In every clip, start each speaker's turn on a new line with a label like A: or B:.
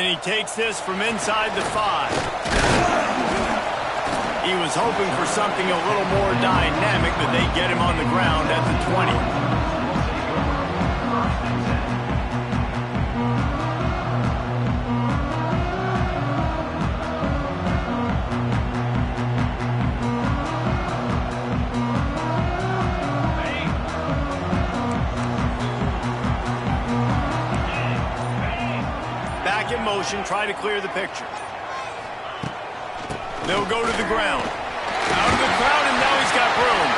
A: And he takes this from inside the 5. He was hoping for something a little more dynamic, but they get him on the ground at the 20. In motion, try to clear the picture. They'll go to the ground. Out of the crowd, and now he's got room.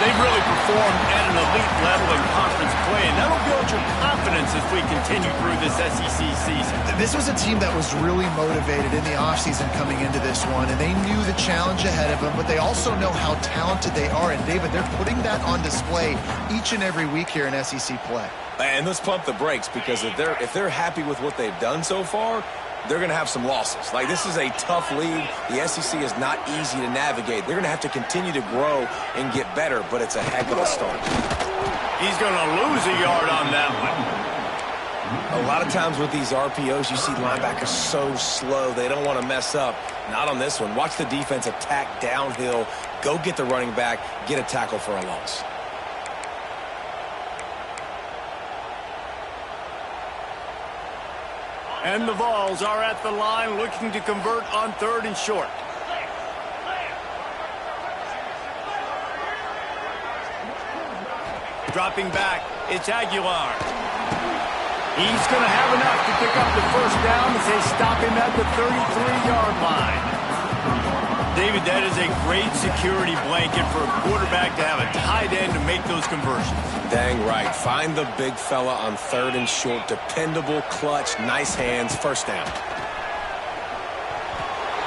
A: They've really performed at an elite level in conference play, and that'll build your confidence as we continue through this SEC season.
B: This was a team that was really motivated in the offseason coming into this one, and they knew the challenge ahead of them, but they also know how talented they are. And, David, they're putting that on display each and every week here in SEC play.
C: And let's pump the brakes, because if they're happy with what they've done so far, they're going to have some losses. Like, this is a tough league. The SEC is not easy to navigate. They're going to have to continue to grow and get better, but it's a heck of a start.
A: He's going to lose a yard on that
C: one. A lot of times with these RPOs, you see linebackers so slow. They don't want to mess up. Not on this one. Watch the defense attack downhill, go get the running back, get a tackle for a loss.
A: And the Vols are at the line looking to convert on 3rd and short. Dropping back, it's Aguilar. He's going to have enough to pick up the first down as they stop him at the 33-yard line. David, that is a great security blanket for a quarterback to have a tight end to make those conversions.
C: Dang right. Find the big fella on 3rd and short. Dependable, clutch, nice hands, first down.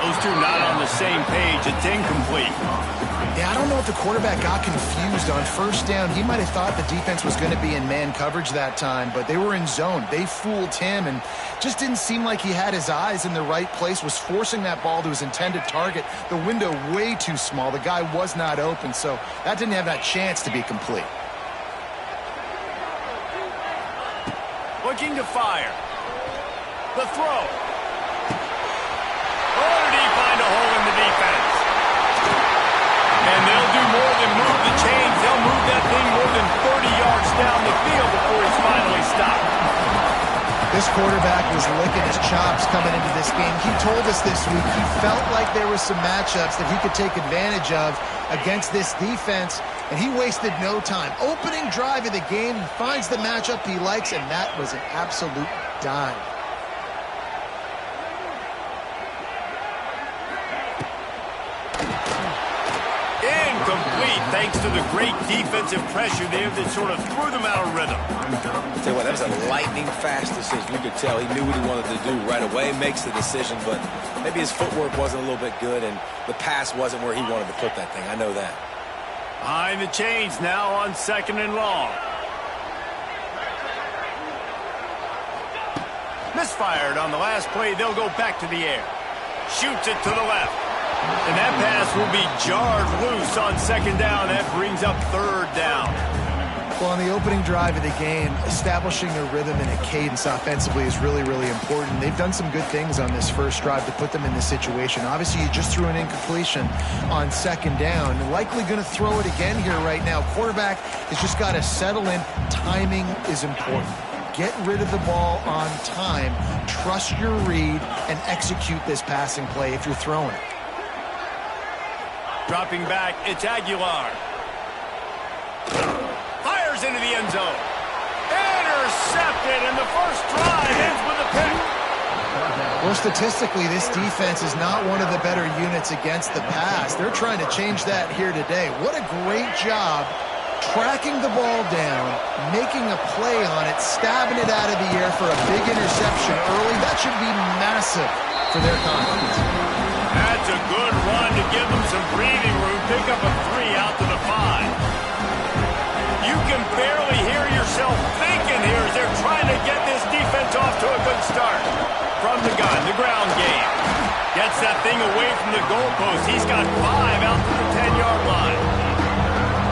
A: Those two not on the same page. It's incomplete.
B: Yeah, I don't know if the quarterback got confused on first down. He might have thought the defense was going to be in man coverage that time, but they were in zone. They fooled him and just didn't seem like he had his eyes in the right place, was forcing that ball to his intended target. The window way too small. The guy was not open, so that didn't have that chance to be complete.
A: Looking to fire. The throw. Oh, did he find a hole in the defense? And they'll do more than move the chains. They'll move that thing more than 30 yards down the field before he's finally stopped.
B: This quarterback was licking his chops coming into this game. He told us this week he felt like there were some matchups that he could take advantage of against this defense, and he wasted no time. Opening drive of the game, he finds the matchup he likes, and that was an absolute dime.
A: Incomplete, thanks to the great defensive pressure there that sort of threw them out of rhythm.
C: I'll tell you what, that was a lightning-fast decision. You could tell he knew what he wanted to do right away, makes the decision, but maybe his footwork wasn't a little bit good, and the pass wasn't where he wanted to put that thing. I know that.
A: Behind the chains now on 2nd and long. Misfired on the last play. They'll go back to the air. Shoots it to the left. And that pass will be jarred loose on 2nd down. That brings up 3rd down.
B: Well, on the opening drive of the game, establishing a rhythm and a cadence offensively is really, really important. They've done some good things on this first drive to put them in this situation. Obviously, you just threw an incompletion on 2nd down. Likely going to throw it again here right now. Quarterback has just got to settle in. Timing is important. Get rid of the ball on time. Trust your read and execute this passing play if you're throwing it.
A: Dropping back, it's Aguilar. Fires into the end zone. Intercepted, and the first drive ends with a pick.
B: Well, statistically, this defense is not one of the better units against the pass. They're trying to change that here today. What a great job tracking the ball down, making a play on it, stabbing it out of the air for a big interception early. That should be massive for their confidence.
A: That's a good run to give them some breathing room. Pick up a 3 out to the 5. You can barely hear yourself thinking here as they're trying to get this defense off to a good start. From the gun, the ground game. Gets that thing away from the goalpost. He's got 5 out to the 10-yard line.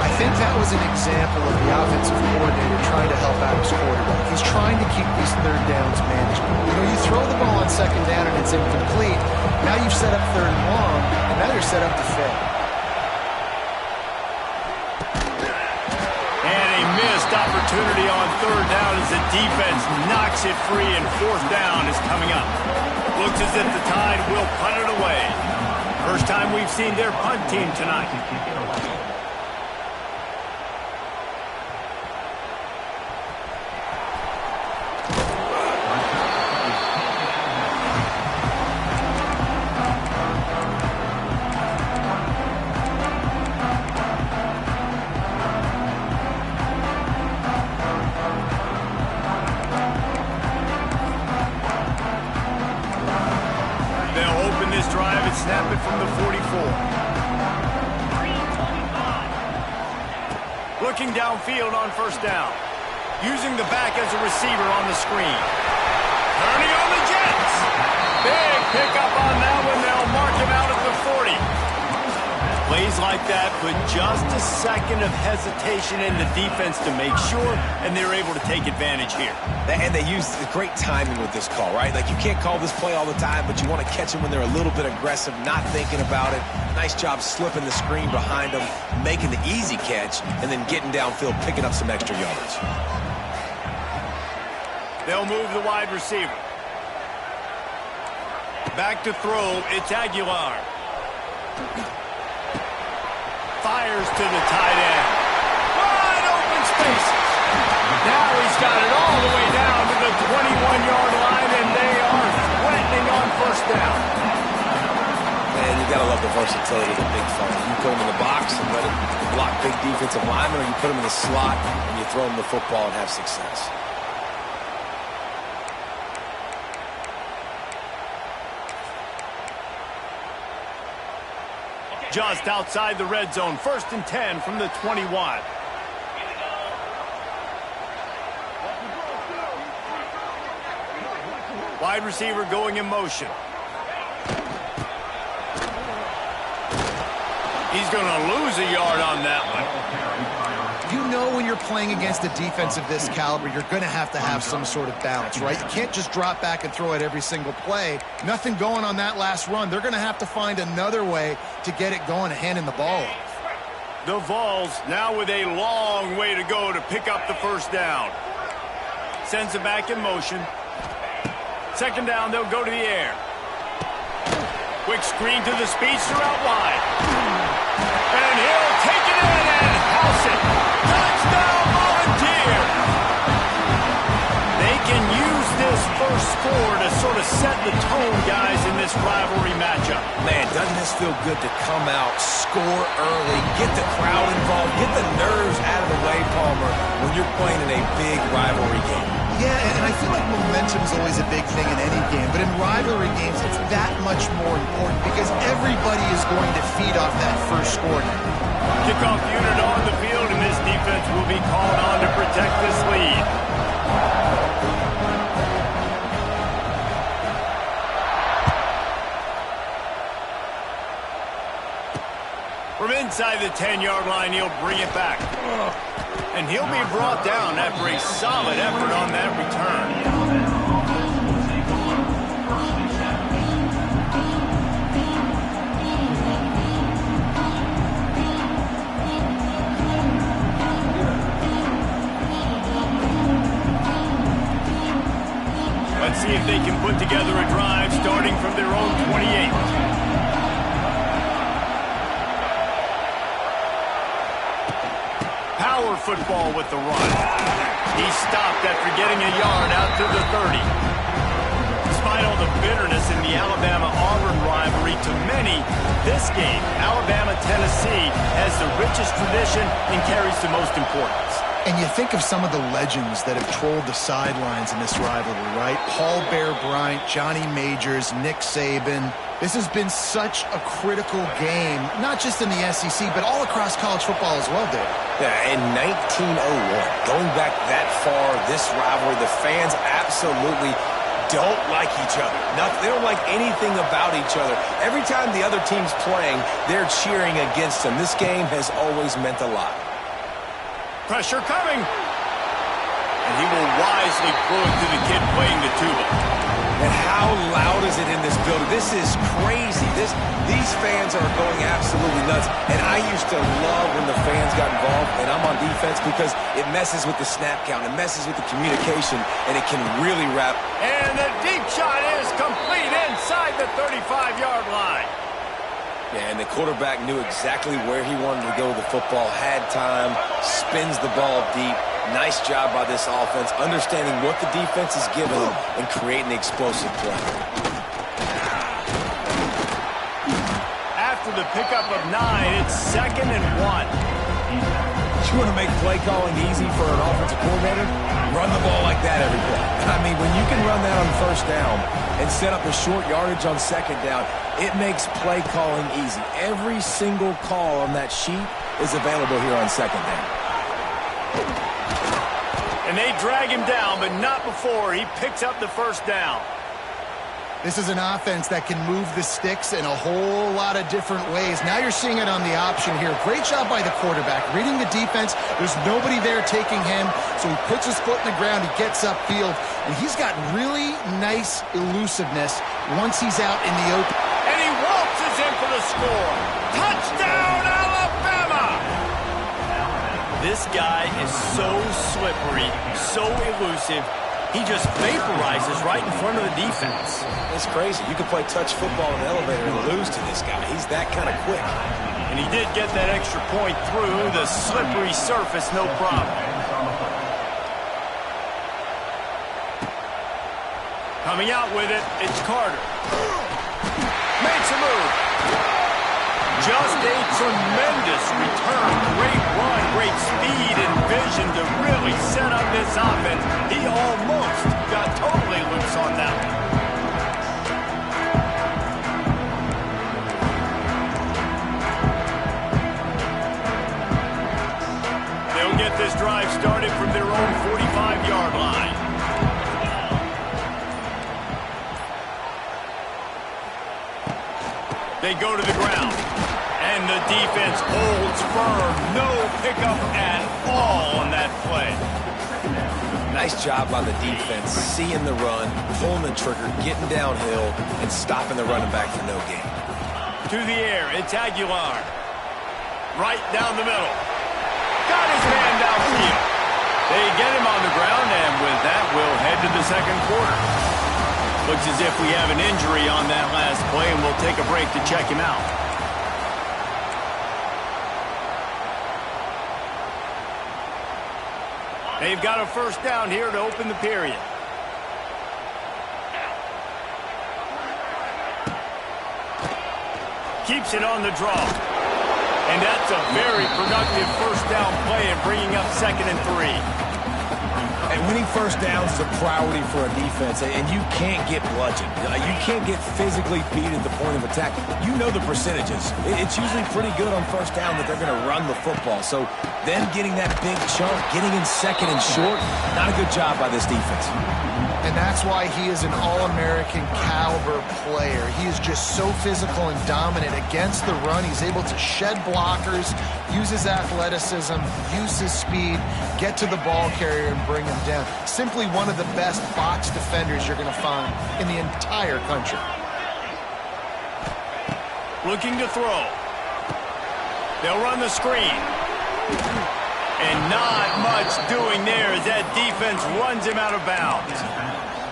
B: I think that was an example of the offensive coordinator trying to help out his quarterback. He's trying to keep these third downs manageable. You know, you throw the ball on second down and it's incomplete. Now you've set up third and long, and now you're set up to fail.
A: And a missed opportunity on third down as the defense knocks it free, and fourth down is coming up. Looks as if the Tide will punt it away. First time we've seen their punt team tonight.
D: Snap it from the 44.
A: Looking downfield on first down. Using the back as a receiver on the screen. Turning on the Jets. Big pickup on that one. They'll mark him out at the 40. Plays like that put just a second of hesitation in the defense to make sure, and they're able to take advantage here.
C: And they use great timing with this call, right? Like, you can't call this play all the time, but you want to catch them when they're a little bit aggressive, not thinking about it. Nice job slipping the screen behind them, making the easy catch, and then getting downfield, picking up some extra yards.
A: They'll move the wide receiver. Back to throw, it's Aguilar. Fires to the tight end. Wide open spaces. Now he's got it all the way down to the 21-yard line, and they are threatening on first down.
C: Man, you got to love the versatility of the big fella. You put him in the box and let him block big defensive linemen, or you put him in the slot and you throw him the football and have success.
A: Just outside the red zone, 1st and 10 from the 21. Wide receiver going in motion. He's going to lose a yard on that one.
B: You know when you're playing against a defense of this caliber, you're going to have some sort of balance, right? You can't just drop back and throw it every single play. Nothing going on that last run. They're going to have to find another way to get it going and handing the ball off.
A: The Vols now with a long way to go to pick up the first down. Sends it back in motion. Second down, they'll go to the air. Quick screen to the speedster out wide. And he'll take it in and house it. Touchdown, Volunteer! They can use this first score to sort of set the tone, guys, in this rivalry matchup.
C: Man, doesn't this feel good to come out, score early, get the crowd involved, get the nerves out of the way, Palmer, when you're playing in a big rivalry game.
B: Yeah, and I feel like momentum's always a big thing in any game, but in rivalry games, it's that much more important because everybody is going to feed off that first score now.
A: Kickoff unit on the field, and this defense will be called on to protect this lead. From inside the 10-yard line, he'll bring it back. And he'll be brought down after a solid effort on that return. Let's see if they can put together a drive starting from their own 28. Power football with the run. He stopped after getting a yard out to the 30. Despite all the bitterness in the Alabama-Auburn rivalry, to many, this game, Alabama-Tennessee, has the richest tradition and carries the most importance.
B: And you think of some of the legends that have trolled the sidelines in this rivalry, right? Paul Bear Bryant, Johnny Majors, Nick Saban. This has been such a critical game, not just in the SEC, but all across college football as well, Dave.
C: Yeah, in 1901, going back that far, this rivalry, the fans absolutely don't like each other. They don't like anything about each other. Every time the other team's playing, they're cheering against them. This game has always meant a lot.
A: Pressure coming. And he will wisely throw it to the kid playing the tuba.
C: And how loud is it in this building? This is crazy. These fans are going absolutely nuts. And I used to love when the fans got involved, and I'm on defense, because it messes with the snap count. It messes with the communication, and it can really wrap.
A: And the deep shot is complete inside the 35-yard line.
C: Yeah, and the quarterback knew exactly where he wanted to go with the football, had time, spins the ball deep. Nice job by this offense, understanding what the defense is giving them and creating the explosive play.
A: After the pickup of 9, it's 2nd and 1.
C: You want to make play calling easy for an offensive coordinator? Run the ball like that every play. I mean, when you can run that on first down and set up a short yardage on second down, it makes play calling easy. Every single call on that sheet is available here on second down.
A: And they drag him down, but not before he picks up the first down.
B: This is an offense that can move the sticks in a whole lot of different ways. Now you're seeing it on the option here. Great job by the quarterback. Reading the defense, there's nobody there taking him, so he puts his foot in the ground, he gets upfield, and he's got really nice elusiveness once he's out in the open.
A: And he waltzes in for the score. Touchdown, Alabama! This guy is so slippery, so elusive. He just vaporizes right in front of the defense.
C: It's crazy. You can play touch football in the elevator and lose to this guy. He's that kind of quick.
A: And he did get that extra point through the slippery surface, no problem. Coming out with it, it's Carter. Makes a move. Just a tremendous return. Great run, great speed and vision to really set up this offense. He almost got totally loose on that one. They'll get this drive started from their own 45-yard line. They go to the ground. And the defense holds firm. No pickup at all on that play.
C: Nice job by the defense, seeing the run, pulling the trigger, getting downhill, and stopping the running back for no gain.
A: To the air, it's Aguilar. Right down the middle. Got his man downfield. They get him on the ground, and with that, we'll head to the second quarter. Looks as if we have an injury on that last play, and we'll take a break to check him out. They've got a first down here to open the period. Keeps it on the draw. And that's a very productive first down play in bringing up 2nd and 3.
C: And winning first downs is a priority for a defense, and you can't get bludgeoned. You can't get physically beat at the point of attack. You know the percentages. It's usually pretty good on first down that they're going to run the football. So then getting that big chunk, getting in 2nd and short, not a good job by this defense.
B: And that's why he is an All-American caliber player. He is just so physical and dominant against the run. He's able to shed blockers, use his athleticism, use his speed, get to the ball carrier and bring him down. Simply one of the best box defenders you're going to find in the entire country.
A: Looking to throw. They'll run the screen. And not much doing there as that defense runs him out of bounds.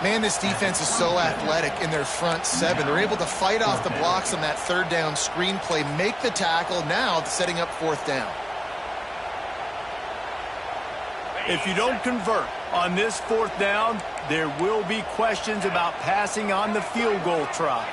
B: Man, this defense is so athletic in their front 7. They're able to fight off the blocks on that third down screen play, make the tackle, now setting up 4th down.
A: If you don't convert on this 4th down, there will be questions about passing on the field goal try.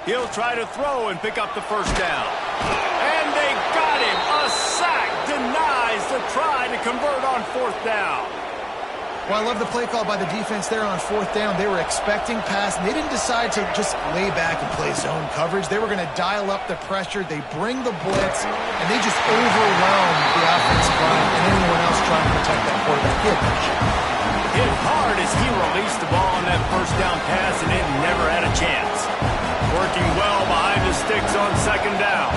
A: He'll try to throw and pick up the first down. And they got him. A sack denies the try to convert on 4th down.
B: Well, I love the play call by the defense there on 4th down. They were expecting pass, and they didn't decide to just lay back and play zone coverage. They were going to dial up the pressure. They bring the blitz, and they just overwhelm the offensive line and anyone else trying to protect that quarterback.
A: Hit hard as he released the ball on that first down pass, and it never had a chance. Working well behind the sticks on 2nd down.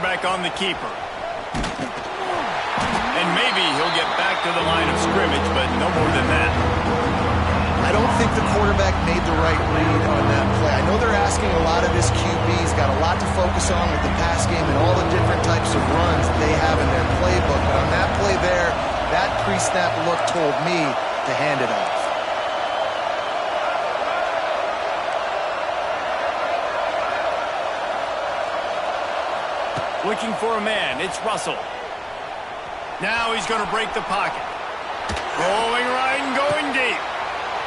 A: quarterback on the keeper. And maybe he'll get back to the line of scrimmage, but no more than that.
B: I don't think the quarterback made the right read on that play. I know they're asking a lot of his QBs, got a lot to focus on with the pass game and all the different types of runs that they have in their playbook. But on that play there, that pre-snap look told me to hand it off.
A: Looking for a man. It's Russell. Now he's going to break the pocket. Rolling right and going deep.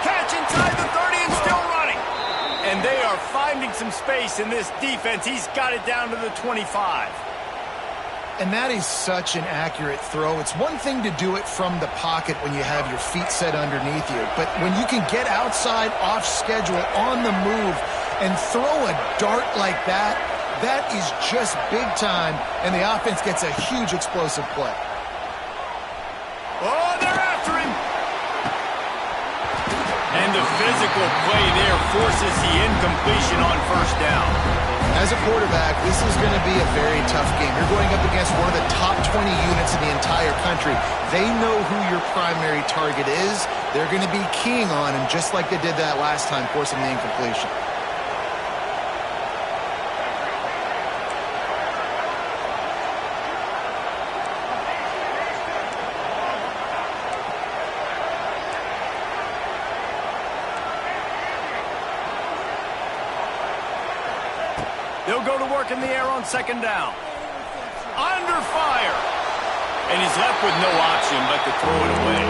A: Catch inside the 30 and still running. And they are finding some space in this defense. He's got it down to the 25.
B: And that is such an accurate throw. It's one thing to do it from the pocket when you have your feet set underneath you. But when you can get outside, off schedule, on the move, and throw a dart like that, that is just big time. And the offense gets a huge explosive play.
A: Oh, they're after him. And the physical play there forces the incompletion on first down.
B: As a quarterback, this is going to be a very tough game. You're going up against one of the top 20 units in the entire country. They know who your primary target is. They're going to be keying on him just like they did that last time, forcing the incompletion.
A: They'll go to work in the air on second down. Under fire. And he's left with no option but to throw it away.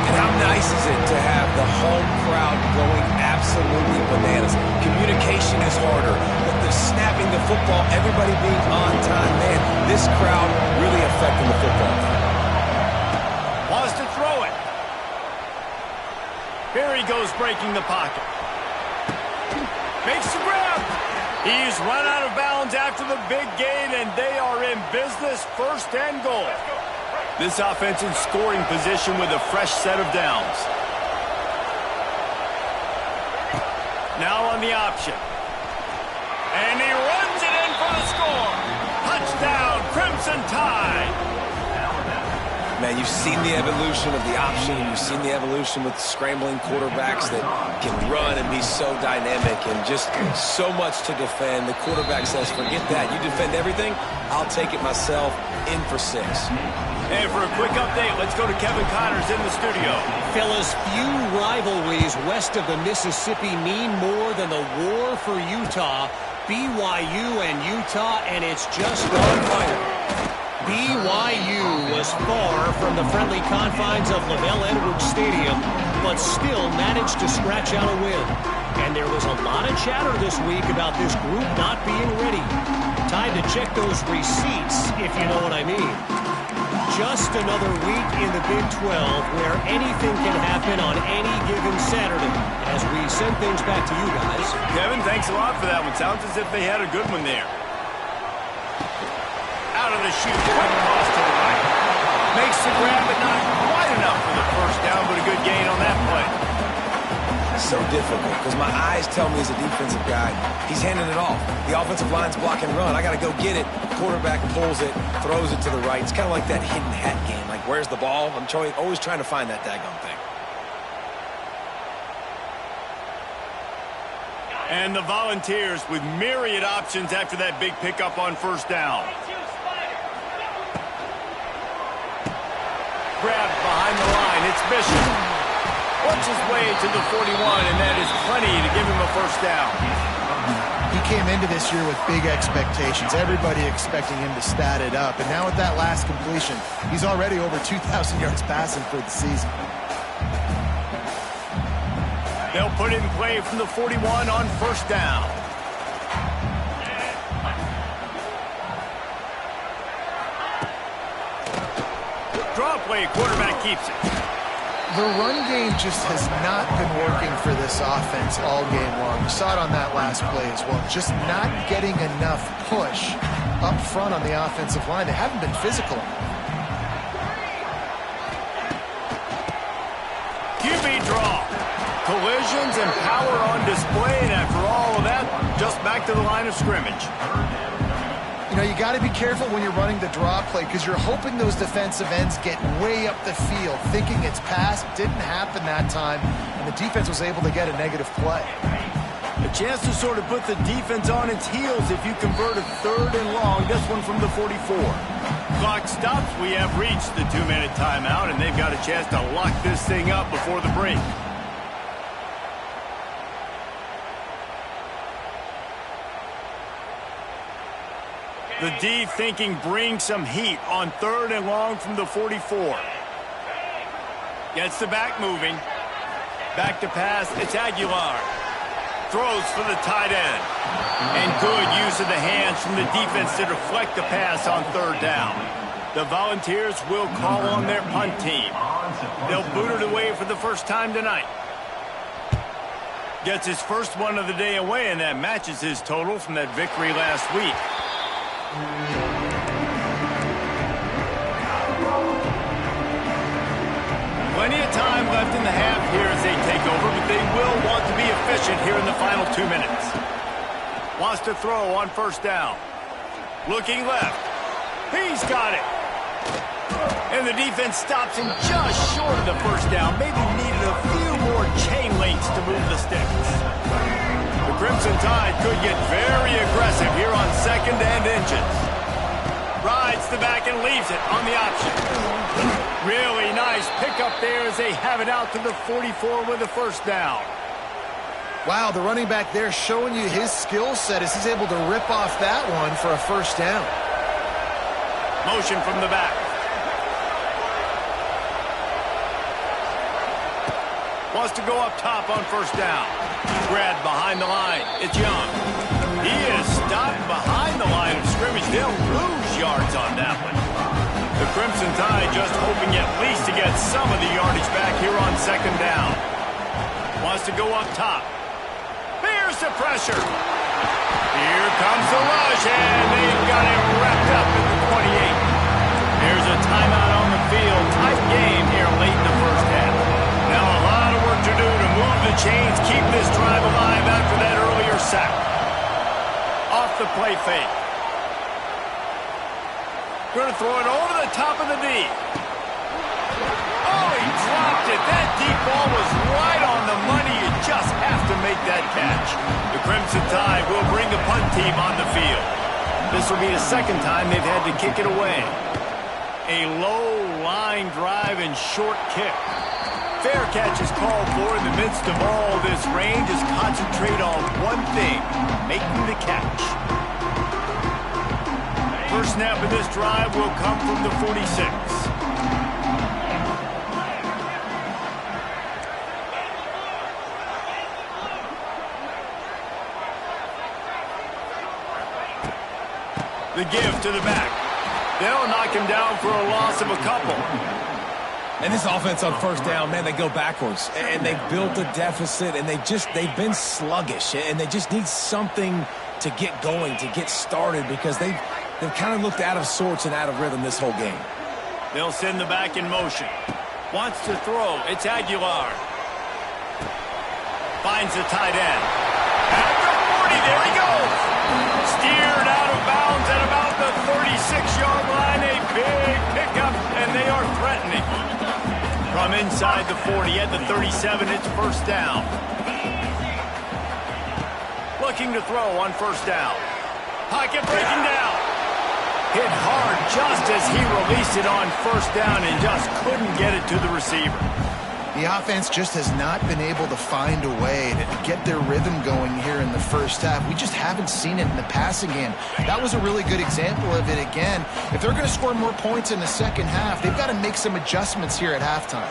C: And how nice is it to have the home crowd going absolutely bananas? Communication is harder, but the snapping the football, everybody being on time, man, this crowd really affecting the football.
A: Wants to throw it. Here he goes breaking the pocket. Makes the grab. He's run out of bounds after the big gain, and they are in business, first and goal. This offense in scoring position with a fresh set of downs. Now on the option. And he runs it in for the score. Touchdown, Crimson Tide.
C: Man, you've seen the evolution of the option, and you've seen the evolution with scrambling quarterbacks that can run and be so dynamic and just so much to defend. The quarterback says, forget that. You defend everything, I'll take it myself. In for 6.
A: And for a quick update, let's go to Kevin Connors in the studio.
E: Fellas, few rivalries west of the Mississippi mean more than the war for Utah. BYU and Utah, and it's just on fire. BYU was far from the friendly confines of LaVell Edwards Stadium, but still managed to scratch out a win. And there was a lot of chatter this week about this group not being ready. Time to check those receipts, if you know what I mean. Just another week in the Big 12 where anything can happen on any given Saturday. As we send things back to you guys.
A: Kevin, thanks a lot for that one. Sounds as if they had a good one there. Out of the chute, quick toss to the right. Makes the grab, but not quite enough for the first down, but a good gain on that play.
C: So difficult because my eyes tell me as a defensive guy, he's handing it off. The offensive line's block and run. I got to go get it. Quarterback pulls it, throws it to the right. It's kind of like that hidden hat game. Like, where's the ball? I'm always trying to find that daggone thing.
A: And the Volunteers with myriad options after that big pickup on first down. Grabbed behind the line. It's Bishop. Works his way to the 41, and that is plenty to give him a first down.
B: He came into this year with big expectations. Everybody expecting him to stat it up. And now with that last completion, he's already over 2,000 yards passing for the season.
A: They'll put it in play from the 41 on first down. Draw play, quarterback keeps it.
B: The run game just has not been working for this offense all game long. We saw it on that last play as well. Just not getting enough push up front on the offensive line. They haven't been physical.
A: QB draw. Collisions and power on display, and after all of that, just back to the line of scrimmage.
B: You know, you got to be careful when you're running the draw play because you're hoping those defensive ends get way up the field, thinking it's passed. Didn't happen that time, and the defense was able to get a negative play.
A: A chance to sort of put the defense on its heels if you convert a 3rd and long. This one from the 44. Clock stops. We have reached the 2-minute timeout, and they've got a chance to lock this thing up before the break. The D thinking bring some heat on 3rd and long from the 44. Gets the back moving. Back to pass. It's Aguilar. Throws for the tight end. And good use of the hands from the defense to deflect the pass on 3rd down. The Volunteers will call on their punt team. They'll boot it away for the first time tonight. Gets his first one of the day away, and that matches his total from that victory last week. Plenty of time left in the half here as they take over, but they will want to be efficient here in the final 2 minutes. Wants to throw on 1st down. Looking left. He's got it. And the defense stops him just short of the 1st down. Maybe needed a few more chain links to move the sticks. The Crimson Tide could get very aggressive here on 2nd and inches. Rides the back and leaves it on the option. Really nice pickup there as they have it out to the 44 with the 1st down.
B: Wow, the running back there showing you his skill set as he's able to rip off that one for a 1st down.
A: Motion from the back. Wants to go up top on 1st down. Grab behind the line. It's Young. He is stopped behind the line of scrimmage. They'll lose yards on that one. The Crimson Tide just hoping at least to get some of the yardage back here on 2nd down. Wants to go up top. Here's the pressure. Here comes the rush, and they've got it wrapped up at the 28. There's a timeout on the field. Tight game here late in the 1st half. Now a lot of work to do to move the chains, keep this drive alive after that earlier sack. Off the play fake. Going to throw it over the top of the D. Oh, he dropped it. That deep ball was right on the money. You just have to make that catch. The Crimson Tide will bring the punt team on the field. This will be the 2nd time they've had to kick it away. A low line drive and short kick. Fair catch is called for in the midst of all this rain. Just concentrate on one thing, making the catch. First snap of this drive will come from the 46. The give to the back. They'll knock him down for a loss of a couple.
C: And this offense on 1st down, man, they go backwards. And they've built a deficit, and they've been sluggish. And they just need something to get going, to get started, because they've kind of looked out of sorts and out of rhythm this whole game.
A: They'll send the back in motion. Wants to throw. It's Aguilar. Finds the tight end. At the 40, there he goes. Steered out of bounds at about the 36-yard line. A big pickup, and they are threatening. From inside the 40 at the 37, it's 1st down. Looking to throw on 1st down. Pocket breaking down. Hit hard just as he released it on 1st down and just couldn't get it to the receiver.
B: The offense just has not been able to find a way to get their rhythm going here in the 1st half. We just haven't seen it in the passing game. That was a really good example of it again. If they're going to score more points in the 2nd half, they've got to make some adjustments here at halftime.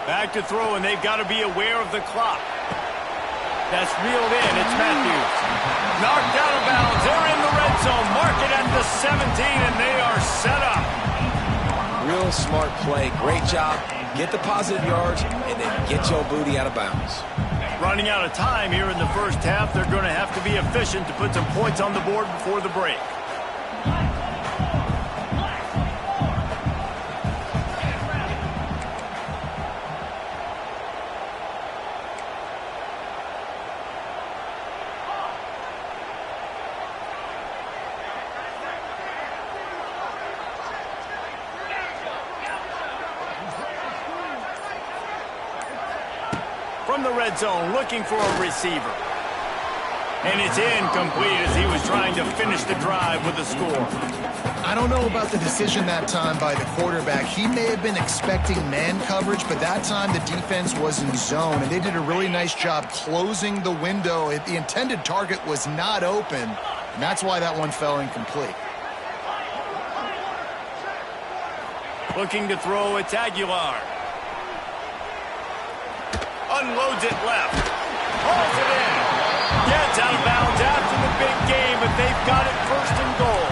A: Back to throw, and they've got to be aware of the clock. That's reeled in. It's Matthews. Knocked out of bounds. They're in the red zone. Mark it at the 17, and they are set up.
C: Real smart play. Great job. Get the positive yards, and then get your booty out of bounds.
A: Running out of time here in the 1st half. They're going to have to be efficient to put some points on the board before the break. from the red zone, looking for a receiver. And it's incomplete as he was trying to finish the drive with a score.
B: I don't know about the decision that time by the quarterback. He may have been expecting man coverage, but that time the defense was in zone, and they did a really nice job closing the window. The intended target was not open, and that's why that one fell incomplete.
A: Looking to throw, it's Aguilar. Unloads it left. Hauls it in. Gets out of bounds after the big game, but they've got it first and goal.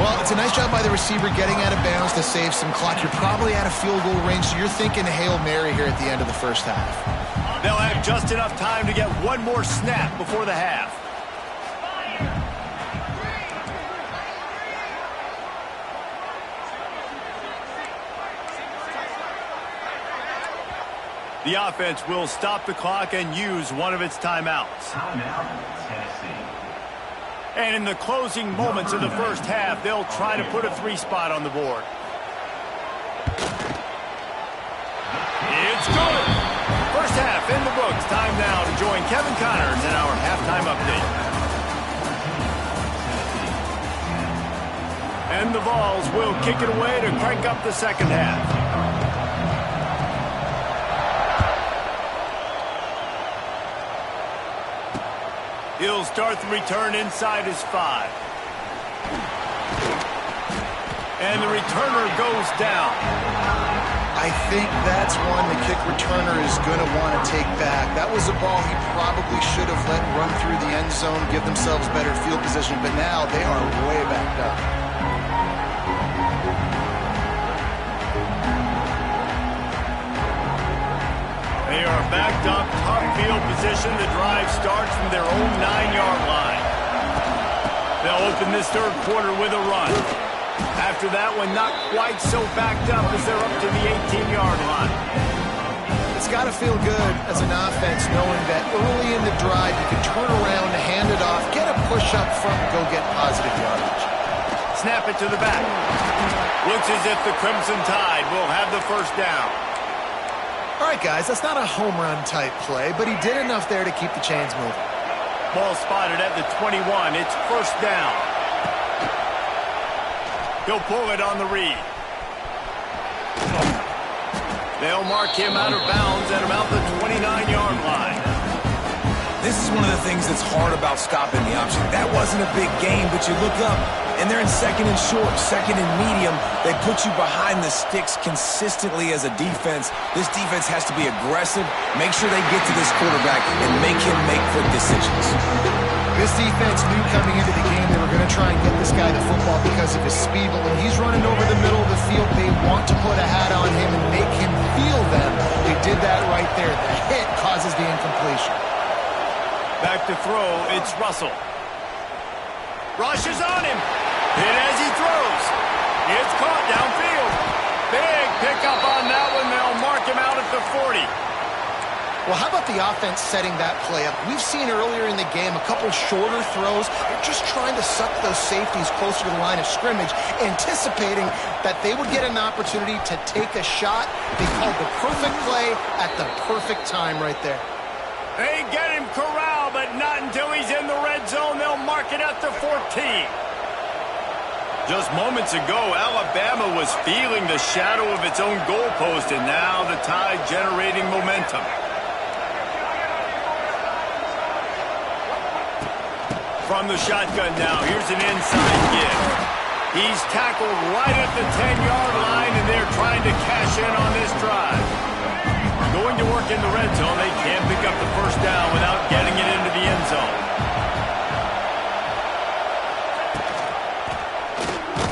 B: Well, it's a nice job by the receiver getting out of bounds to save some clock. You're probably out of field goal range, so you're thinking Hail Mary here at the end of the first half.
A: They'll have just enough time to get one more snap before the half. The offense will stop the clock and use one of its timeouts. And in the closing moments of the first half, they'll try to put a 3-spot on the board. It's good. First half in the books. Time now to join Kevin Connors in our halftime update. And the Vols will kick it away to crank up the second half. He'll start the return inside his 5. And the returner goes down.
B: I think that's one the kick returner is going to want to take back. That was a ball he probably should have let run through the end zone, give themselves better field position, but now they are way backed up.
A: They are backed up, top field position. The drive starts from their own 9-yard line. They'll open this third quarter with a run. After that one, not quite so backed up as they're up to the 18-yard line.
B: It's got to feel good as an offense knowing that early in the drive you can turn around, hand it off, get a push up front, and go get positive yardage.
A: Snap it to the back. Looks as if the Crimson Tide will have the first down.
B: All right, guys, that's not a home run type play, but he did enough there to keep the chains moving.
A: Ball spotted at the 21. It's first down. He'll pull it on the read. They'll mark him out of bounds at about the 29-yard line.
C: This is one of the things that's hard about stopping the option. That wasn't a big gain, but you look up, and they're in second and short, second and medium. They put you behind the sticks consistently as a defense. This defense has to be aggressive, make sure they get to this quarterback, and make him make quick decisions.
B: This defense knew coming into the game they were going to try and get this guy the football because of his speed, but when he's running over the middle of the field, they want to put a hat on him and make him feel them. They did that right there. The hit causes the incompletion.
A: Back to throw, it's Russell. Rush is on him. Hit as he throws. It's caught downfield. Big pickup on that one. They'll mark him out at the 40.
B: Well, how about the offense setting that play up? We've seen earlier in the game a couple shorter throws. They're just trying to suck those safeties closer to the line of scrimmage, anticipating that they would get an opportunity to take a shot. They called the perfect play at the perfect time right there.
A: They get him corralled, but not until he's in the red zone. They'll mark it at the 14. Just moments ago, Alabama was feeling the shadow of its own goalpost, and now the Tide generating momentum. From the shotgun now, here's an inside give. He's tackled right at the 10-yard line, and they're trying to cash in on this drive. Going to work in the red zone, they can't pick up the first down without getting it into the end zone.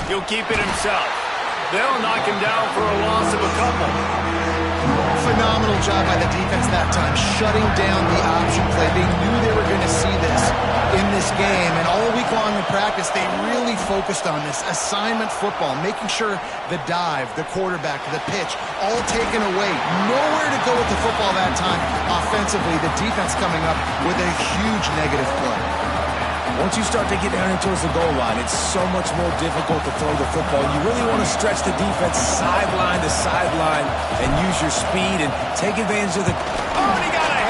A: He'll keep it himself. They'll knock him down for a loss of a couple.
B: Phenomenal job by the defense that time, shutting down the option play. They knew they were going to see this in this game, and all week long in practice, they really focused on this assignment football, making sure the dive, the quarterback, the pitch, all taken away. Nowhere to go with the football that time. Offensively, the defense coming up with a huge negative play.
C: Once you start to get down in towards the goal line, it's so much more difficult to throw the football. You really want to stretch the defense sideline to sideline and use your speed and take advantage of the...
A: Oh, and he got a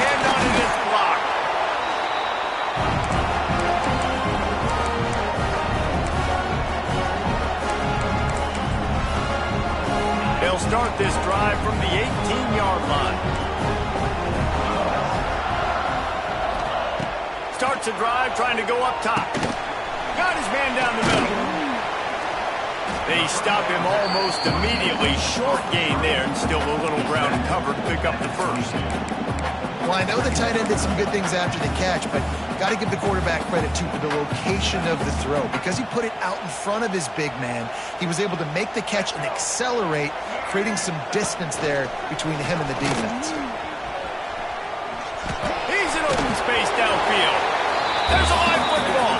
A: Starts the drive trying to go up top. Got his man down the middle. They stop him almost immediately. Short gain there, and still a little ground cover to pick up the first.
B: Well, I know the tight end did some good things after the catch, but got to give the quarterback credit, too, for the location of the throw. Because he put it out in front of his big man, he was able to make the catch and accelerate, creating some distance there between him and the defense.
A: He's in open space downfield. There's a live football.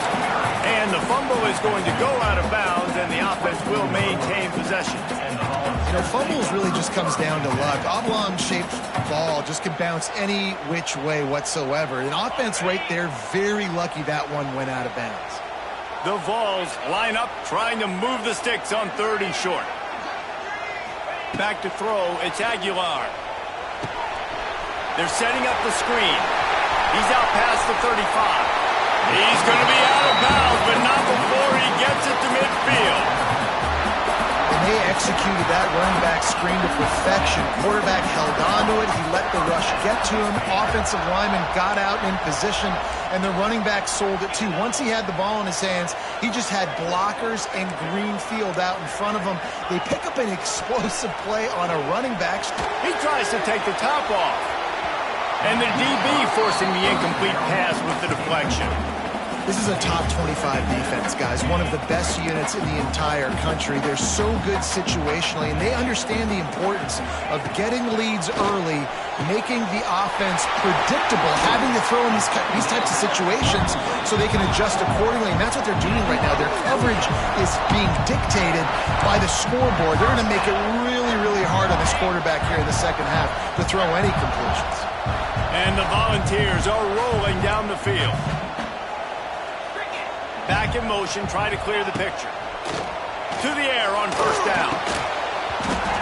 A: And the fumble is going to go out of bounds, and the offense will maintain possession.
B: You know, fumbles really just comes down to luck. Oblong-shaped ball just can bounce any which way whatsoever. An offense right there, very lucky that one went out of bounds.
A: The Vols line up, trying to move the sticks on 3rd and short. Back to throw, it's Aguilar. They're setting up the screen. He's out past the 35. He's going to be out of bounds, but not before he gets it to midfield.
B: And they executed that running back screen to perfection. Quarterback held on to it. He let the rush get to him. Offensive lineman got out in position, and the running back sold it too. Once he had the ball in his hands, he just had blockers and green field out in front of him. They pick up an explosive play on a running back.
A: He tries to take the top off. And the DB forcing the incomplete pass with the deflection.
B: This is a top 25 defense, guys. One of the best units in the entire country. They're so good situationally, and they understand the importance of getting leads early, making the offense predictable, having to throw in these types of situations so they can adjust accordingly. And that's what they're doing right now. Their coverage is being dictated by the scoreboard. They're going to make it really, really hard on this quarterback here in the second half to throw any completions.
A: And the Volunteers are rolling down the field. Back in motion, try to clear the picture. To the air on 1st down.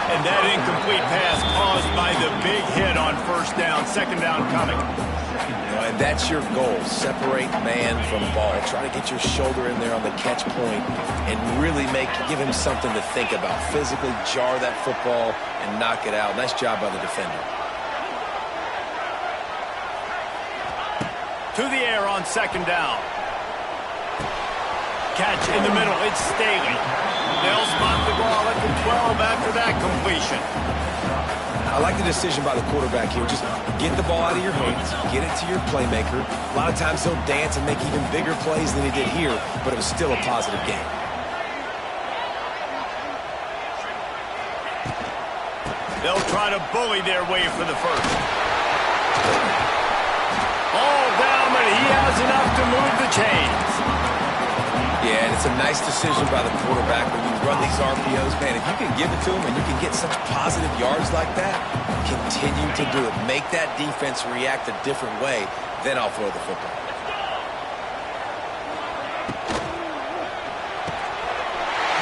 A: And that incomplete pass caused by the big hit on 1st down. 2nd down coming.
C: And that's your goal. Separate man from ball. Try to get your shoulder in there on the catch point and really give him something to think about. Physically jar that football and knock it out. Nice job by the defender.
A: To the air on 2nd down. Catch in the middle. It's Staley. They'll spot the ball at the 12 after that completion.
C: I like the decision by the quarterback here. Just get the ball out of your hands, get it to your playmaker. A lot of times he'll dance and make even bigger plays than he did here, but it was still a positive game.
A: They'll try to bully their way for the first. All down, but he has enough to move the chains.
C: Yeah, and it's a nice decision by the quarterback when you run these RPOs. Man, if you can give it to him and you can get such positive yards like that, continue to do it. Make that defense react a different way, then I'll throw the football.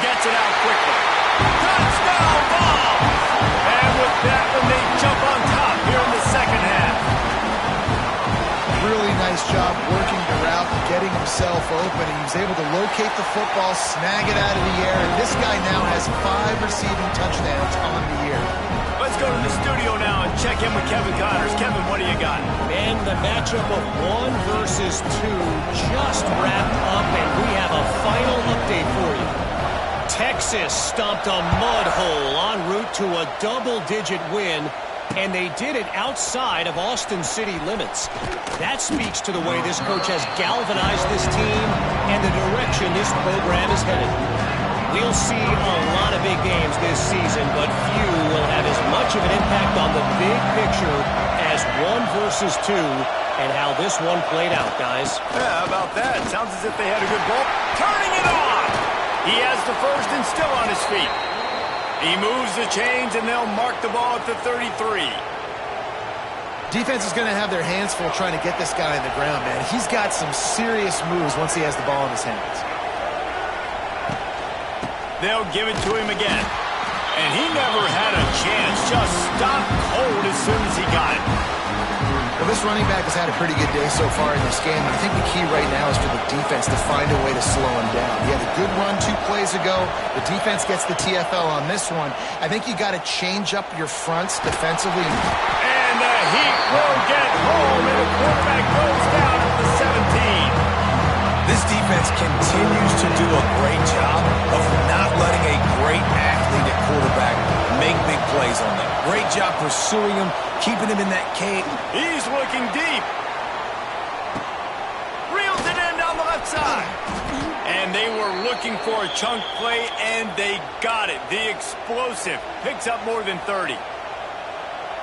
A: Gets it out quickly. Touchdown ball! And with that one, they jump on top here in the second half.
B: Really nice job working the route and getting himself open. He was able to locate the football, snag it out of the air, and this guy now has 5 receiving touchdowns on the year.
A: Let's go to the studio now and check in with Kevin Connors. Kevin, what do you got?
E: And the matchup of 1 versus 2 just wrapped up, and we have a final update for you. Texas stomped a mud hole en route to a double-digit win, and they did it outside of Austin city limits. That speaks to the way this coach has galvanized this team and the direction this program is headed. We'll see a lot of big games this season, but few will have as much of an impact on the big picture as 1 versus 2 and how this one played out, guys.
A: Yeah, how about that? Sounds as if they had a good ball. Turning it on! He has the first and still on his feet. He moves the chains, and they'll mark the ball at the 33.
B: Defense is going to have their hands full trying to get this guy on the ground, man. He's got some serious moves once he has the ball in his hands.
A: They'll give it to him again. And he never had a chance. Just stopped cold as soon as he got it.
B: Well, this running back has had a pretty good day so far in this game. I think the key right now is for the defense to find a way to slow him down. He had a good run 2 plays ago. The defense gets the TFL on this one. I think you got to change up your fronts defensively.
A: And the heat will get home, and the quarterback goes down at the 17.
C: defense continues to do a great job of not letting a great athlete at quarterback make big plays on them. Great job pursuing him, keeping him in that cage.
A: He's looking deep. Reels it in down the left side. And they were looking for a chunk play, and they got it. The explosive picks up more than 30.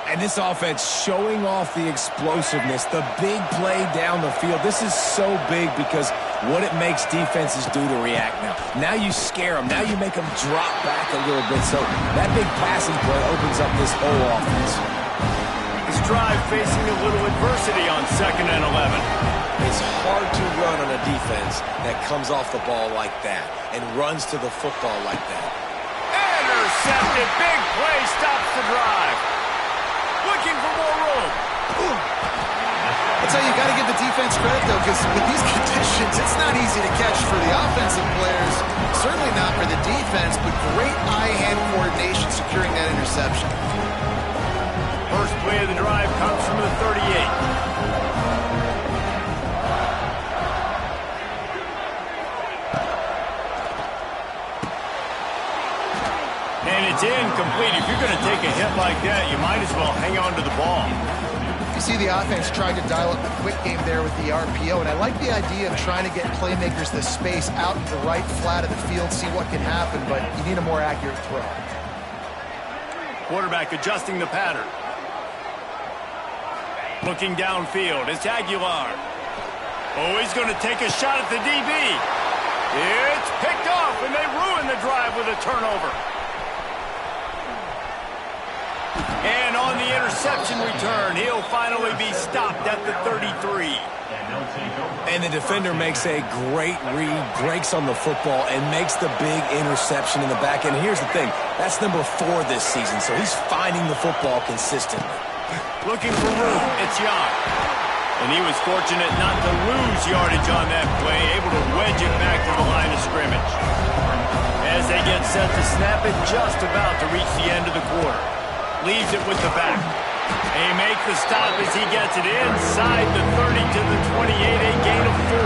C: And this offense showing off the explosiveness, the big play down the field. This is so big because what it makes defenses do to react now. Now you scare them. Now you make them drop back a little bit. So that big passing play opens up this whole offense.
A: This drive facing a little adversity on 2nd and 11.
C: It's hard to run on a defense that comes off the ball like that and runs to the football like that.
A: Intercepted. Big play stops the drive. Looking for more room.
B: I'll tell you, you got to give the defense credit, though, because with these conditions, it's not easy to catch for the offensive players. Certainly not for the defense, but great eye-hand coordination securing that interception.
A: First play of the drive comes from the 38. And it's incomplete. If you're going to take a hit like that, you might as well hang on to the ball.
B: You see the offense tried to dial up the quick game there with the RPO, and I like the idea of trying to get playmakers the space out to the right flat of the field, see what can happen, but you need a more accurate throw.
A: Quarterback adjusting the pattern. Looking downfield, it's Aguilar. Oh, he's going to take a shot at the DB. It's picked off, and they ruin the drive with a turnover. And on the interception return, he'll finally be stopped at the 33.
C: And the defender makes a great read, breaks on the football, and makes the big interception in the back end. Here's the thing, that's number 4 this season, so he's finding the football consistently.
A: Looking for room, it's Young. And he was fortunate not to lose yardage on that play, able to wedge it back to the line of scrimmage. As they get set to snap it, just about to reach the end of the quarter. Leaves it with the back. They make the stop as he gets it inside the 30 to the 28, a gain of 4.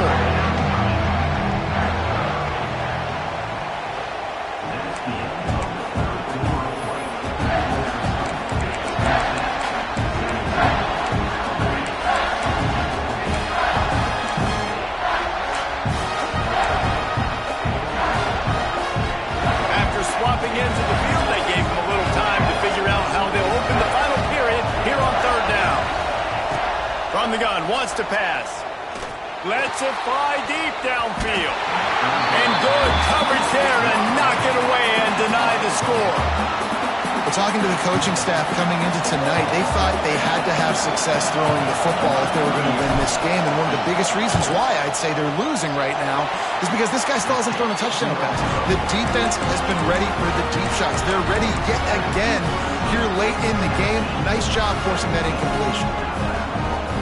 A: After swapping into the field, they gave him a little time to figure out how they'll open the final period here on 3rd down. From the gun, wants to pass. Lets it fly deep downfield. And good coverage there to knock it away and deny the score.
B: Well, talking to the coaching staff coming into tonight, they thought they had to have success throwing the football if they were going to win this game. And one of the biggest reasons why I'd say they're losing right now is because this guy still hasn't thrown a touchdown pass. The defense has been ready for the deep shots. They're ready yet again here late in the game. Nice job forcing that incompletion.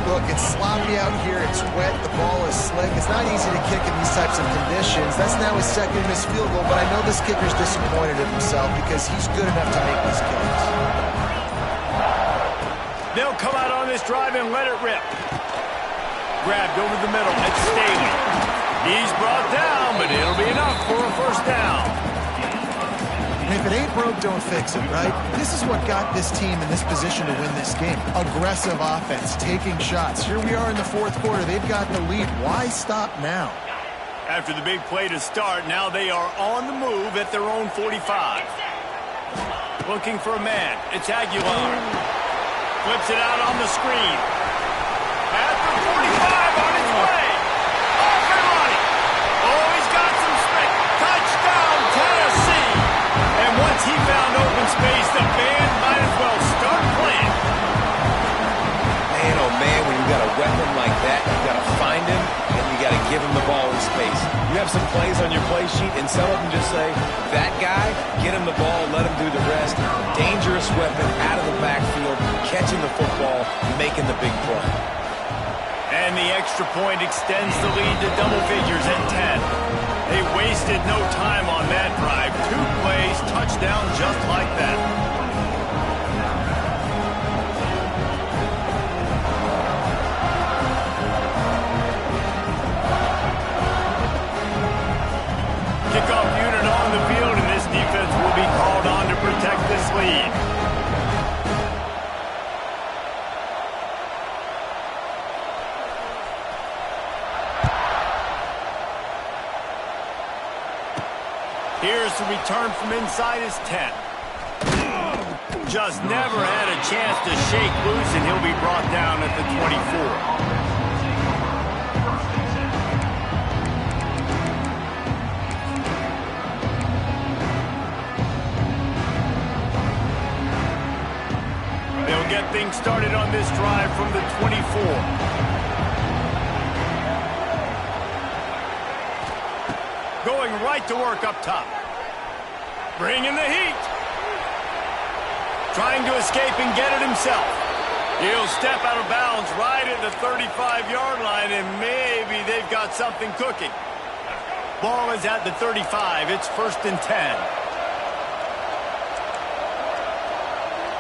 B: Look, it's sloppy out here. It's wet. The ball is slick. It's not easy to kick in these types of conditions. That's now his 2nd missed field goal, but I know this kicker's disappointed in himself because he's good enough to make these kicks.
A: They'll come out on this drive and let it rip. Grabbed over the middle. It's Staley. He's brought down, but it'll be enough for a 1st down.
B: And if it ain't broke, don't fix it, right? This is what got this team in this position to win this game. Aggressive offense, taking shots. Here we are in the 4th quarter. They've got the lead. Why stop now?
A: After the big play to start, now they are on the move at their own 45. Looking for a man. It's Aguilar. Flips it out on the screen. At the 45 on its way. Off and running. Oh, he's got some space. Touchdown, Tennessee. And once he found open space, the band might as well start playing.
C: Man, oh man, when you got a weapon like that, you got to find him and you got to give him the ball in space. You have some plays on your play sheet, and some of them just say, that guy, get him the ball, let him do the rest. Dangerous weapon out of the backfield, catching the football, making the big play.
A: And the extra point extends the lead to double figures at 10. They wasted no time on that drive. 2 plays, touchdown just like that. Here's the return from inside his 10. Just never had a chance to shake loose, and he'll be brought down at the 24. They'll get things started on this drive from the 24. Going right to work up top. Bringing the heat. Trying to escape and get it himself. He'll step out of bounds right at the 35-yard line, and maybe they've got something cooking. Ball is at the 35. It's 1st and 10.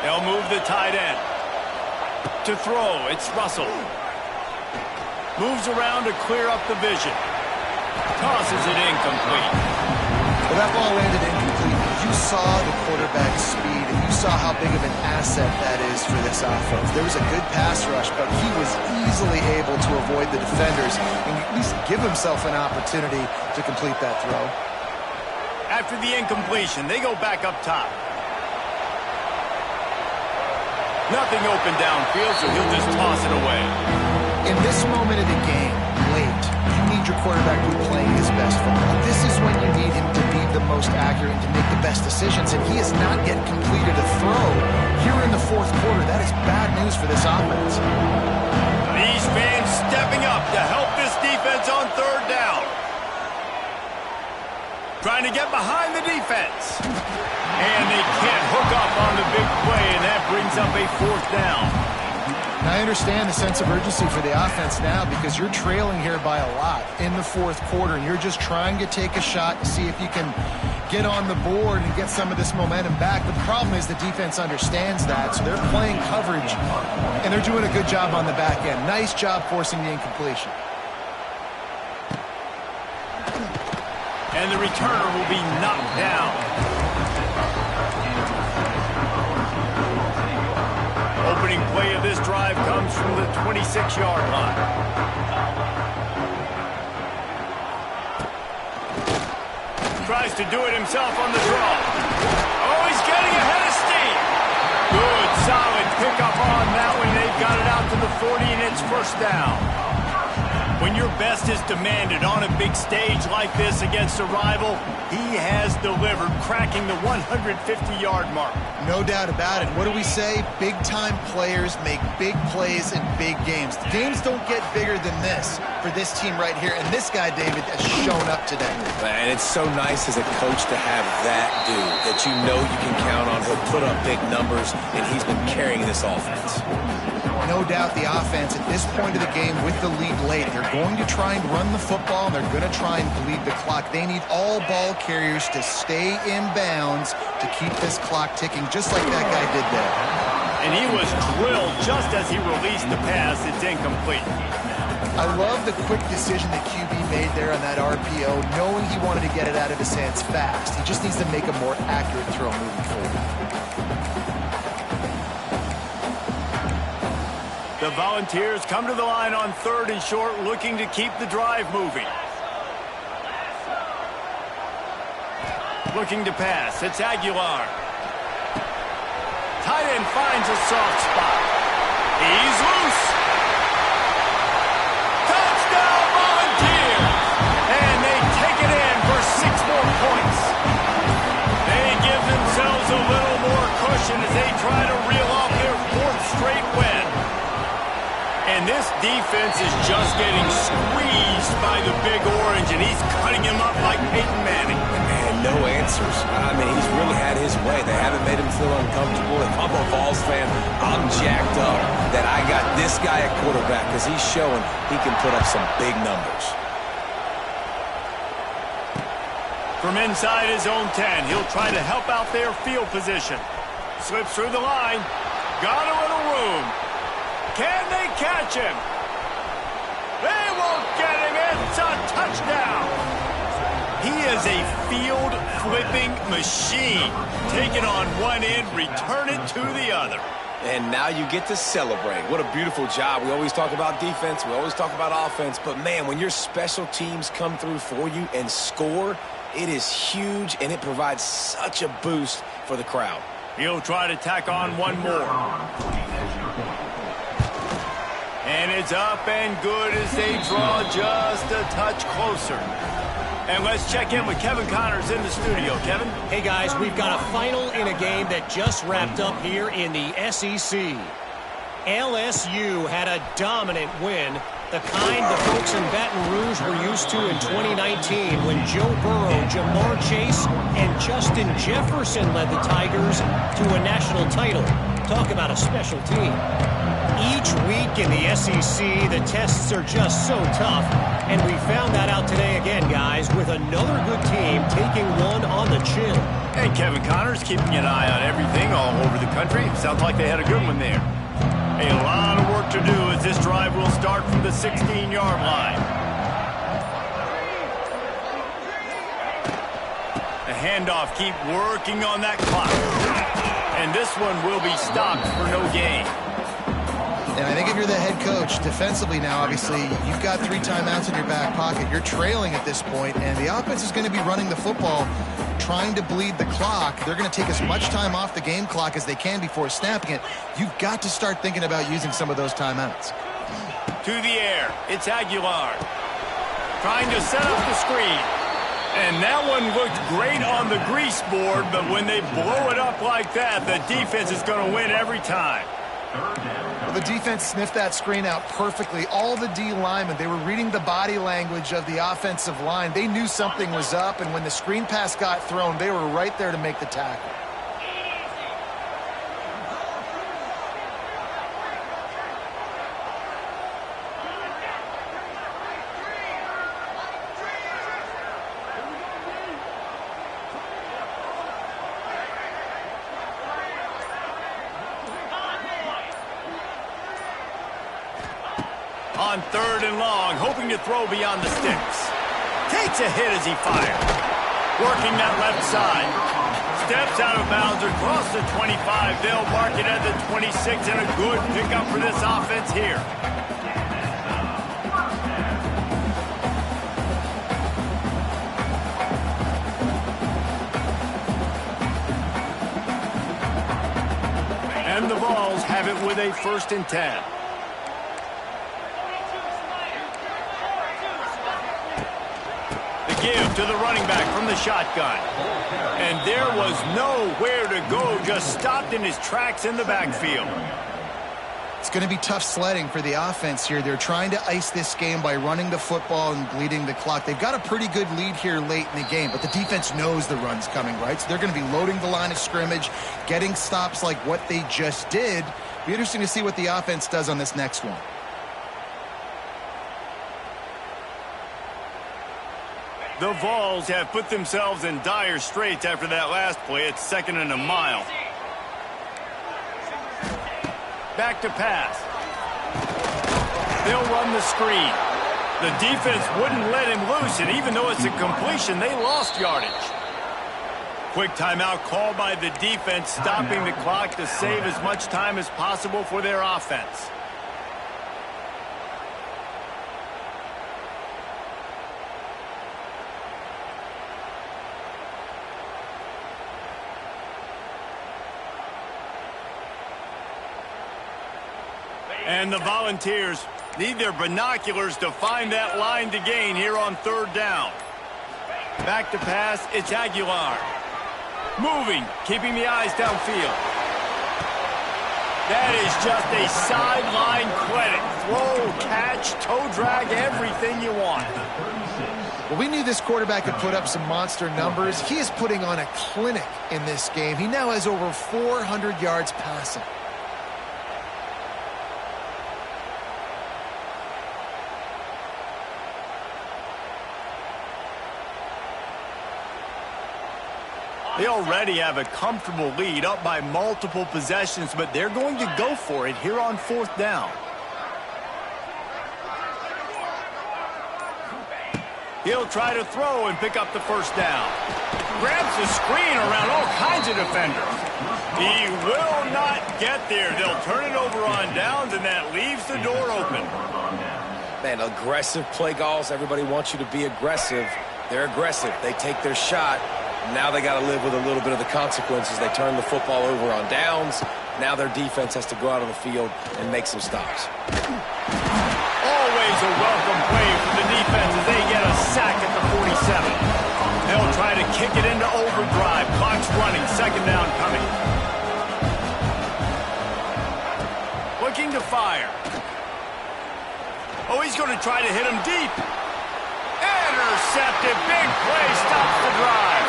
A: They'll move the tight end. To throw, it's Russell. Moves around to clear up the vision. Tosses it incomplete.
B: Well, that ball landed incomplete. You saw the quarterback's speed, and you saw how big of an asset that is for this offense. There was a good pass rush, but he was easily able to avoid the defenders and at least give himself an opportunity to complete that throw.
A: After the incompletion, they go back up top. Nothing open downfield, so he'll just toss it away.
B: In this moment of the game, late, you need your quarterback to be playing his best football. This is when you need him to be the most accurate and to make the best decisions, and he has not yet completed a throw here in the 4th quarter. That is bad news for this offense.
A: These fans stepping up to help this defense on 3rd down. Trying to get behind the defense. And they can't hook up on the big play, and that brings up a 4th down.
B: And I understand the sense of urgency for the offense now because you're trailing here by a lot in the 4th quarter, and you're just trying to take a shot to see if you can get on the board and get some of this momentum back. But the problem is the defense understands that, so they're playing coverage, and they're doing a good job on the back end. Nice job forcing the incompletion.
A: And the returner will be knocked down. Opening play of this drive comes from the 26-yard line. Tries to do it himself on the draw. Oh, he's getting ahead of steam. Good, solid pickup on that one. They've got it out to the 40, and it's 1st down. When your best is demanded on a big stage like this against a rival, he has delivered, cracking the 150-yard mark.
B: No doubt about it. What do we say? Big-time players make big plays in big games. The games don't get bigger than this for this team right here, and this guy, David, has shown up today.
C: Man, it's so nice as a coach to have that dude that you know you can count on. He'll put up big numbers, and he's been carrying this offense.
B: No doubt the offense at this point of the game with the lead late, they're going to try and run the football, and they're going to try and bleed the clock. They need all ball carriers to stay in bounds to keep this clock ticking, just like that guy did there.
A: And he was drilled just as he released the pass. It's incomplete.
B: I love the quick decision that QB made there on that RPO, knowing he wanted to get it out of his hands fast. He just needs to make a more accurate throw moving forward.
A: The Volunteers come to the line on 3rd and short, looking to keep the drive moving. Looking to pass. It's Aguilar. Tight end finds a soft spot. He's loose. Touchdown, Volunteers! And they take it in for 6 more points. They give themselves a little more cushion as they try to reel off their 4th straight win. And this defense is just getting squeezed by the Big Orange, and he's cutting him up like Peyton Manning.
C: Man, no answers. I mean, he's really had his way. They haven't made him feel uncomfortable. If I'm a Vols fan, I'm jacked up that I got this guy at quarterback because he's showing he can put up some big numbers.
A: From inside his own 10, he'll try to help out their field position. Slips through the line. Got a little room. Can they catch him? They won't get him. It's a touchdown. He is a field-flipping machine. Take it on one end, return it to the other.
C: And now you get to celebrate. What a beautiful job. We always talk about defense. We always talk about offense. But, man, when your special teams come through for you and score, it is huge, and it provides such a boost for the crowd.
A: He'll try to tack on one more. And it's up and good as they draw just a touch closer. And let's check in with Kevin Connors in the studio. Kevin?
E: Hey, guys, we've got a final in a game that just wrapped up here in the SEC. LSU had a dominant win, the kind the folks in Baton Rouge were used to in 2019 when Joe Burrow, Jamar Chase, and Justin Jefferson led the Tigers to a national title. Talk about a special team. Each week in the SEC, the tests are just so tough, and we found that out today again, guys, with another good team taking one on the chin.
A: And Kevin Connors keeping an eye on everything all over the country. Sounds like they had a good one there. A lot of work to do as this drive will start from the 16-yard line. The handoff, keep working on that clock. And this one will be stopped for no gain.
B: And I think if you're the head coach, defensively now, obviously, you've got 3 timeouts in your back pocket. You're trailing at this point, and the offense is going to be running the football, trying to bleed the clock. They're going to take as much time off the game clock as they can before snapping it. You've got to start thinking about using some of those timeouts.
A: To the air, it's Aguilar. Trying to set up the screen. And that one looked great on the grease board, but when they blow it up like that, the defense is going to win every time.
B: Well, the defense sniffed that screen out perfectly. All the D linemen, they were reading the body language of the offensive line. They knew something was up, and when the screen pass got thrown, they were right there to make the tackle.
A: On 3rd and long, hoping to throw beyond the sticks. Takes a hit as he fires. Working that left side. Steps out of bounds across the 25. They'll mark it at the 26, and a good pickup for this offense here. And the Vols have it with a 1st and 10. Give to the running back from the shotgun. And there was nowhere to go, just stopped in his tracks in the backfield.
B: It's going to be tough sledding for the offense here. They're trying to ice this game by running the football and bleeding the clock. They've got a pretty good lead here late in the game, but the defense knows the run's coming, right? So they're going to be loading the line of scrimmage, getting stops like what they just did. Be interesting to see what the offense does on this next one.
A: The Vols have put themselves in dire straits after that last play. It's 2nd and a mile. Back to pass. They'll run the screen. The defense wouldn't let him loose, and even though it's a completion, they lost yardage. Quick timeout called by the defense, stopping the clock to save as much time as possible for their offense. And the Volunteers need their binoculars to find that line to gain here on 3rd down. Back to pass, it's Aguilar. Moving, keeping the eyes downfield. That is just a sideline credit. Throw, catch, toe drag, everything you want.
B: Well, we knew this quarterback could put up some monster numbers. He is putting on a clinic in this game. He now has over 400 yards passing.
A: They already have a comfortable lead, up by multiple possessions, but they're going to go for it here on 4th down. He'll try to throw and pick up the 1st down. Grabs the screen around all kinds of defenders. He will not get there. They'll turn it over on downs, and that leaves the door open.
C: Man, aggressive play calls. Everybody wants you to be aggressive. They're aggressive. They take their shot. Now they got to live with a little bit of the consequences. They turn the football over on downs. Now their defense has to go out on the field and make some stops.
A: Always a welcome play for the defense as they get a sack at the 47. They'll try to kick it into overdrive. Clock's running. Second down coming. Looking to fire. Oh, he's going to try to hit him deep. Intercepted. Big play. Stops the drive.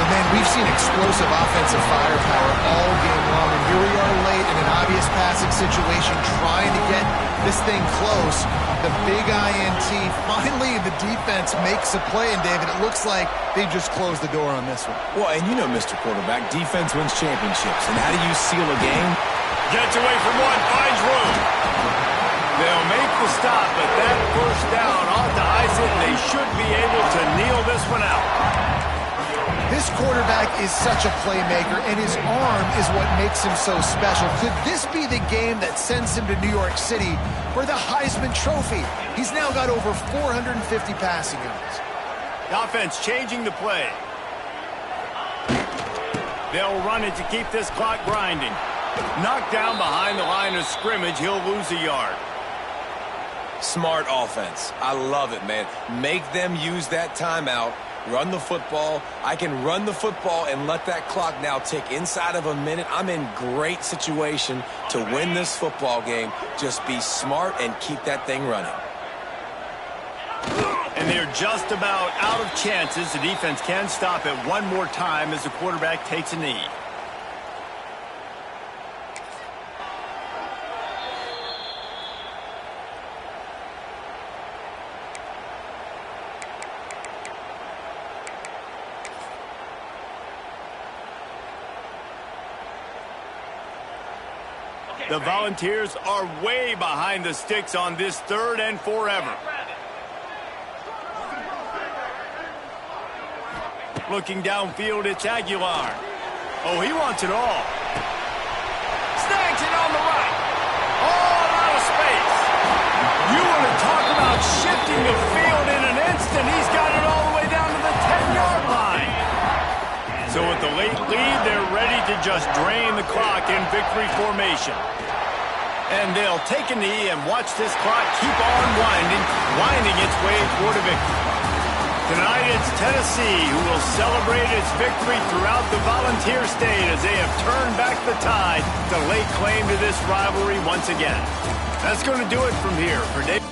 B: But man, we've seen explosive offensive firepower all game long, and here we are late in an obvious passing situation trying to get this thing close. The big INT, finally the defense makes a play, and David, it looks like they just closed the door on this one.
C: Well, and you know, Mr. Quarterback, defense wins championships. And how do you seal a game?
A: Gets away from one, finds room. They'll make the stop, but that first down ought to ice it, and they should be able to kneel this one out.
B: This quarterback is such a playmaker, and his arm is what makes him so special. Could this be the game that sends him to New York City for the Heisman Trophy? He's now got over 450 passing yards.
A: The offense changing the play. They'll run it to keep this clock grinding. Knocked down behind the line of scrimmage, he'll lose a yard.
C: Smart offense. I love it, man. Make them use that timeout. Run the football. I can run the football and let that clock now tick inside of a minute. I'm in great situation to win this football game. Just be smart and keep that thing running.
A: And they're just about out of chances. The defense can stop it one more time as the quarterback takes a knee. The Volunteers are way behind the sticks on this 3rd and forever. Looking downfield, it's Aguilar. Oh, he wants it all. Snags it on the right. All out of space. You want to talk about shifting the field in an instant. He's got it all the way down to the 10-yard line. So with the late lead, they're ready to just drain the clock in victory formation. And they'll take a knee and watch this clock keep on winding its way toward a victory. Tonight it's Tennessee who will celebrate its victory throughout the Volunteer State as they have turned back the tide to lay claim to this rivalry once again. That's going to do it from here. For Dave.